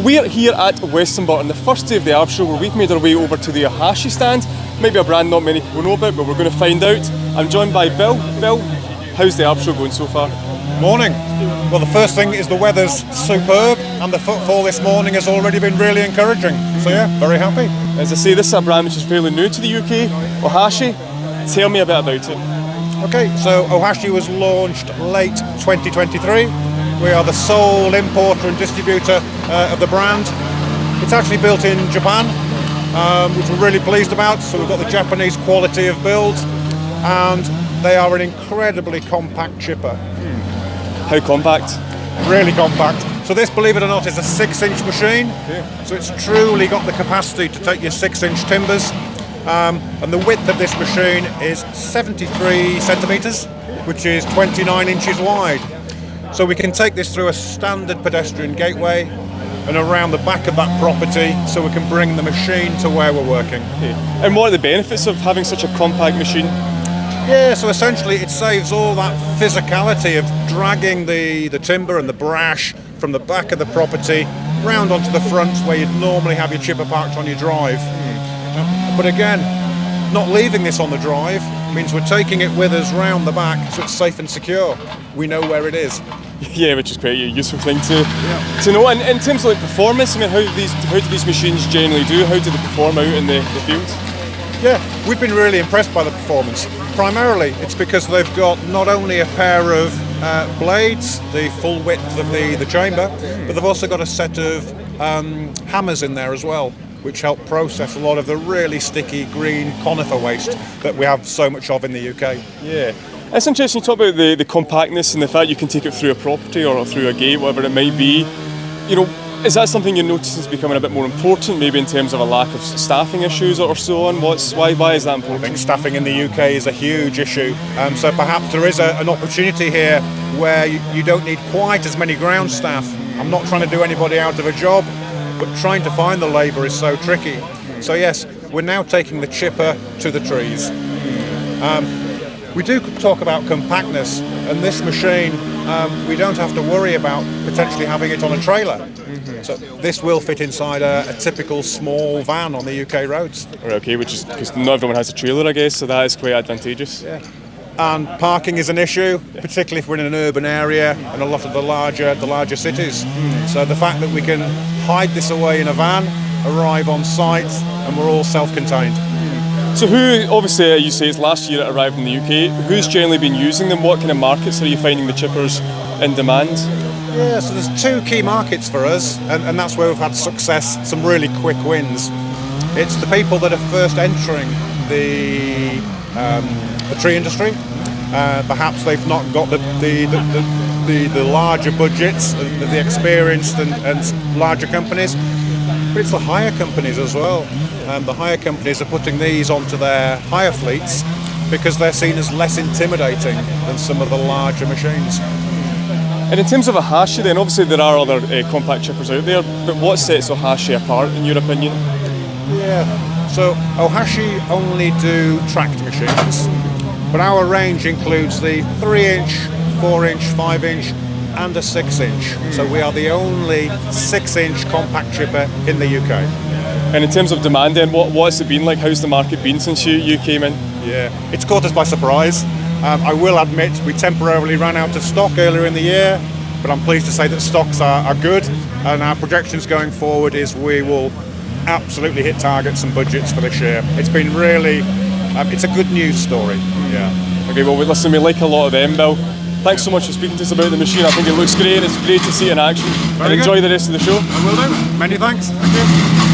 we're here at Westonbirt, the first day of the ARB show, where we've made our way over to the Ohashi stand. Maybe a brand not many people know about, but we're going to find out. I'm joined by Bill. Bill, how's the ARB show going so far? Morning. Well, the first thing is the weather's superb, and the footfall this morning has already been really encouraging. So yeah, very happy. As I say, this is a brand which is fairly new to the UK, Ohashi. Tell me a bit about it. Okay, so Ohashi was launched late 2023. We are the sole importer and distributor of the brand. It's actually built in Japan, which we're really pleased about. So we've got the Japanese quality of build, and they are an incredibly compact chipper. How compact? Really compact. So this, believe it or not, is a 6-inch machine. Yeah. So it's truly got the capacity to take your 6-inch timbers. And the width of this machine is 73 centimetres, which is 29 inches wide. So we can take this through a standard pedestrian gateway and around the back of that property, so we can bring the machine to where we're working. Okay. And what are the benefits of having such a compact machine? Yeah, so essentially it saves all that physicality of dragging the timber and the brash from the back of the property round onto the front where you'd normally have your chipper parked on your drive. But again, not leaving this on the drive means we're taking it with us round the back, so it's safe and secure. We know where it is. Yeah, which is quite a useful thing to know. And in terms of like performance, I mean, how do these machines generally do? How do they perform out in the field? Yeah, we've been really impressed by the performance. Primarily, it's because they've got not only a pair of blades, the full width of the chamber, but they've also got a set of hammers in there as well, which help process a lot of the really sticky green conifer waste that we have so much of in the UK. Yeah, it's interesting you talk about the compactness and the fact you can take it through a property or through a gate, whatever it might be. You know, is that something you're noticing is becoming a bit more important, maybe in terms of a lack of staffing issues or so on? Why is that important? I think staffing in the UK is a huge issue. So perhaps there is an opportunity here where you don't need quite as many ground staff. I'm not trying to do anybody out of a job, but trying to find the labour is so tricky. So yes, we're now taking the chipper to the trees. We do talk about compactness, and this machine, we don't have to worry about potentially having it on a trailer. So this will fit inside a typical small van on the UK roads. Okay, which is because not everyone has a trailer, I guess, so that is quite advantageous. Yeah. And parking is an issue, particularly if we're in an urban area and a lot of the larger cities. So the fact that we can hide this away in a van, arrive on site, and we're all self-contained. So who, obviously you say it's last year it arrived in the UK, who's generally been using them? What kind of markets are you finding the chippers in demand? Yeah, so there's two key markets for us, and that's where we've had success, some really quick wins. It's the people that are first entering the tree industry. Perhaps they've not got the larger budgets, the experienced and larger companies, but it's the hire companies as well. The hire companies are putting these onto their hire fleets because they're seen as less intimidating than some of the larger machines. And in terms of Ohashi then, obviously there are other compact chippers out there, but what sets Ohashi apart in your opinion? Yeah, so Ohashi only do tracked machines, but our range includes the 3-inch, 4-inch, 5-inch and a 6-inch. So we are the only 6-inch compact chipper in the UK. And in terms of demand then, what's it been like? How's the market been since you came in? Yeah, it's caught us by surprise. I will admit we temporarily ran out of stock earlier in the year, but I'm pleased to say that stocks are good, and our projections going forward is we will absolutely hit targets and budgets for this year. It's been really, it's a good news story. Yeah. Okay, well listen, we like a lot of them, Bill. Thanks so much for speaking to us about the machine. I think it looks great. It's great to see it in action. And enjoy the rest of the show. I will do. Many thanks. Thank you.